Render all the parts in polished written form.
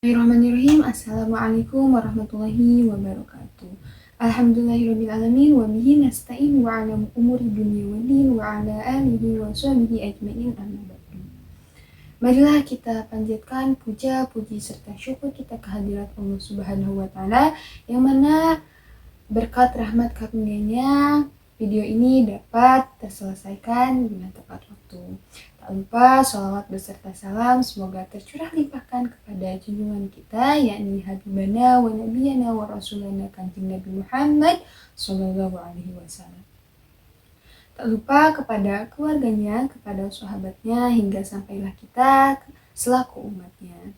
Bismillahirrahmanirrahim. Assalamualaikum warahmatullahi wabarakatuh. Alhamdulillahirrabbilalamin wa bihi nasta'in wa ala umuri dunya wa din wa ala alihi wa sahbihi ajma'in amma ba'du. Marilah kita panjatkan puja, puji serta syukur kita kehadirat Allah Subhanahu wa taala yang mana berkat rahmat karunia-Nya video ini dapat terselesaikan dengan tepat waktu. Tak lupa sholawat beserta salam semoga tercurah limpahkan kepada junjungan kita yakni Habibana wa Nabiyana wa Rasulana Kanjeng Nabi Muhammad Sallallahu Alaihi Wasallam. Tak lupa kepada keluarganya, kepada sahabatnya hingga sampailah kita selaku umatnya.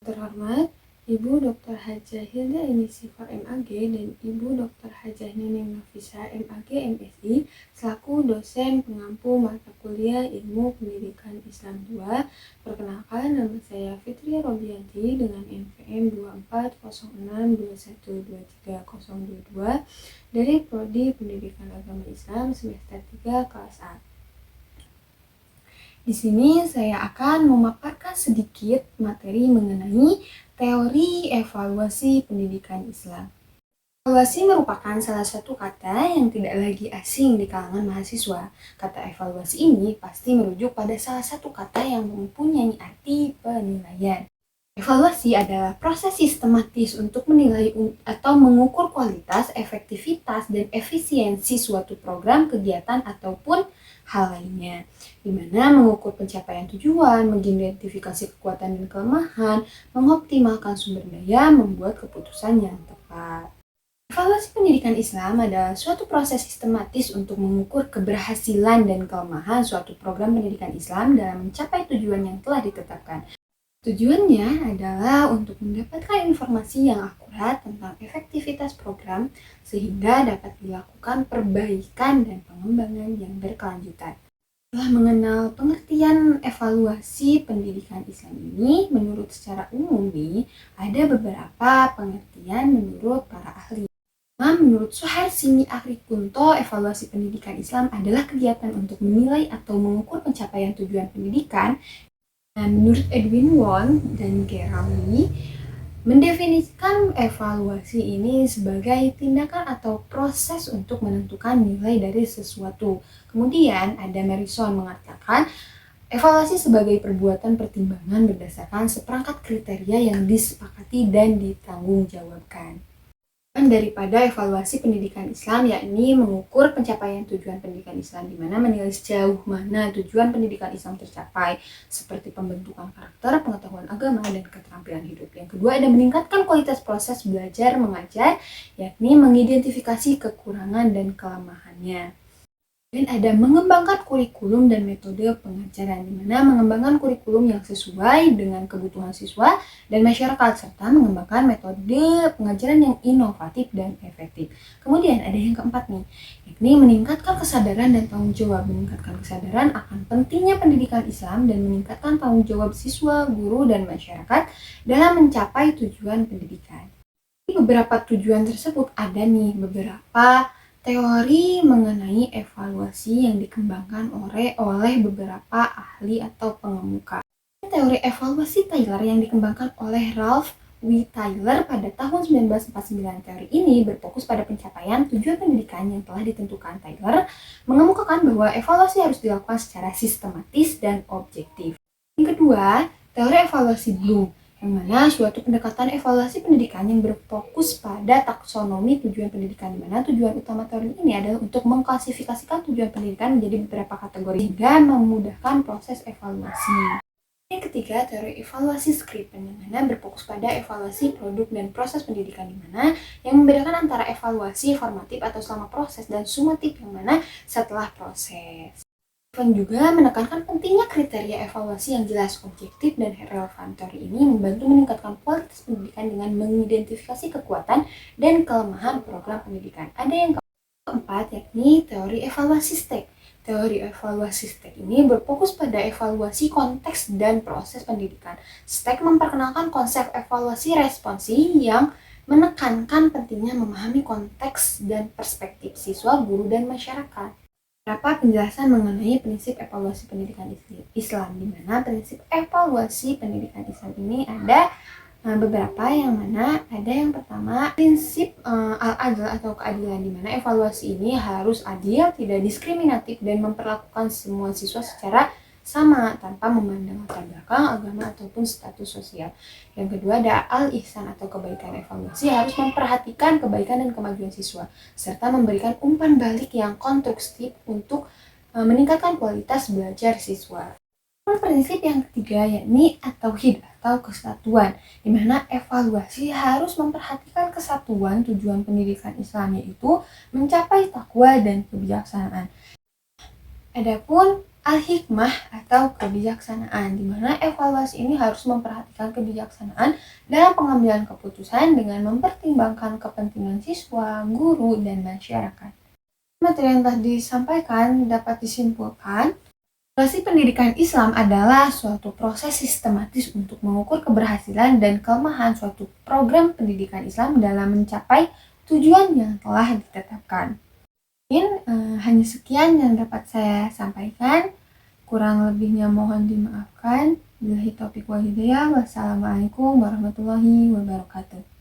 Terhormat Ibu Dr. Hajah Hilda Enisifar MAG dan Ibu Dr. Hajah Neneng Nafisa MAG MSI selaku dosen pengampu mata kuliah Ilmu Pendidikan Islam 2. Perkenalkan, nama saya Fitria Robianti dengan NPM 240621230022 dari Prodi Pendidikan Agama Islam semester 3 kelas A. Di sini saya akan memaparkan sedikit materi mengenai teori evaluasi pendidikan Islam. Evaluasi merupakan salah satu kata yang tidak lagi asing di kalangan mahasiswa. Kata evaluasi ini pasti merujuk pada salah satu kata yang mempunyai arti penilaian. Evaluasi adalah proses sistematis untuk menilai atau mengukur kualitas, efektivitas, dan efisiensi suatu program, kegiatan, ataupun hal lainnya, di mana mengukur pencapaian tujuan, mengidentifikasi kekuatan dan kelemahan, mengoptimalkan sumber daya, membuat keputusan yang tepat. Evaluasi pendidikan Islam adalah suatu proses sistematis untuk mengukur keberhasilan dan kelemahan suatu program pendidikan Islam dalam mencapai tujuan yang telah ditetapkan. Tujuannya adalah untuk mendapatkan informasi yang akurat tentang efektivitas program sehingga dapat dilakukan perbaikan dan pengembangan yang berkelanjutan. Setelah mengenal pengertian evaluasi pendidikan Islam ini, menurut secara umum ada beberapa pengertian menurut para ahli. Menurut Suharsini Akrikunto, evaluasi pendidikan Islam adalah kegiatan untuk menilai atau mengukur pencapaian tujuan pendidikan. Menurut Edwin Won dan Gerawi, mendefinisikan evaluasi ini sebagai tindakan atau proses untuk menentukan nilai dari sesuatu. Kemudian ada Marison mengatakan evaluasi sebagai perbuatan pertimbangan berdasarkan seperangkat kriteria yang disepakati dan ditanggungjawabkan. Daripada evaluasi pendidikan Islam yakni mengukur pencapaian tujuan pendidikan Islam, di mana menilai sejauh mana tujuan pendidikan Islam tercapai seperti pembentukan karakter, pengetahuan agama, dan keterampilan hidup. Yang kedua ada meningkatkan kualitas proses belajar mengajar yakni mengidentifikasi kekurangan dan kelemahannya. Dan ada mengembangkan kurikulum dan metode pengajaran, di mana mengembangkan kurikulum yang sesuai dengan kebutuhan siswa dan masyarakat, serta mengembangkan metode pengajaran yang inovatif dan efektif. Kemudian ada yang keempat yakni meningkatkan kesadaran dan tanggung jawab, meningkatkan kesadaran akan pentingnya pendidikan Islam dan meningkatkan tanggung jawab siswa, guru, dan masyarakat dalam mencapai tujuan pendidikan. Di beberapa tujuan tersebut ada beberapa teori mengenai evaluasi yang dikembangkan oleh beberapa ahli atau pengemuka. Teori evaluasi Tyler yang dikembangkan oleh Ralph W. Tyler pada tahun 1949. Teori ini berfokus pada pencapaian tujuan pendidikan yang telah ditentukan. Tyler mengemukakan bahwa evaluasi harus dilakukan secara sistematis dan objektif. Yang kedua, teori evaluasi Bloom, yang mana suatu pendekatan evaluasi pendidikan yang berfokus pada taksonomi tujuan pendidikan, di mana tujuan utama teori ini adalah untuk mengklasifikasikan tujuan pendidikan menjadi beberapa kategori dan memudahkan proses evaluasi. Yang ketiga, teori evaluasi Skripen, yang mana berfokus pada evaluasi produk dan proses pendidikan, di mana yang membedakan antara evaluasi formatif atau selama proses dan sumatif, yang mana setelah proses. Dan juga menekankan pentingnya kriteria evaluasi yang jelas, objektif, dan relevan. Teori ini membantu meningkatkan kualitas pendidikan dengan mengidentifikasi kekuatan dan kelemahan program pendidikan. Ada yang keempat yakni teori evaluasi STEC. Teori evaluasi STEC ini berfokus pada evaluasi konteks dan proses pendidikan. STEC memperkenalkan konsep evaluasi responsi yang menekankan pentingnya memahami konteks dan perspektif siswa, guru, dan masyarakat. Beberapa penjelasan mengenai prinsip evaluasi pendidikan Islam, di mana prinsip evaluasi pendidikan Islam ini ada Nah, beberapa yang mana ada yang pertama prinsip al-adl atau keadilan, di mana evaluasi ini harus adil, tidak diskriminatif, dan memperlakukan semua siswa secara sama tanpa memandang latar belakang, agama, ataupun status sosial. Yang kedua ada al-ihsan atau kebaikan. Evaluasi harus memperhatikan kebaikan dan kemajuan siswa serta memberikan umpan balik yang konstruktif untuk meningkatkan kualitas belajar siswa. Prinsip yang ketiga yakni at-tauhid atau kesatuan, di mana evaluasi harus memperhatikan kesatuan tujuan pendidikan Islam, yaitu mencapai takwa dan kebijaksanaan. Adapun al-hikmah atau kebijaksanaan, di mana evaluasi ini harus memperhatikan kebijaksanaan dalam pengambilan keputusan dengan mempertimbangkan kepentingan siswa, guru, dan masyarakat. Materi yang telah disampaikan dapat disimpulkan evaluasi pendidikan Islam adalah suatu proses sistematis untuk mengukur keberhasilan dan kelemahan suatu program pendidikan Islam dalam mencapai tujuan yang telah ditetapkan. Mungkin hanya sekian yang dapat saya sampaikan. Kurang lebihnya mohon dimaafkan. Billahi taufiq wal hidayah. Wassalamualaikum warahmatullahi wabarakatuh.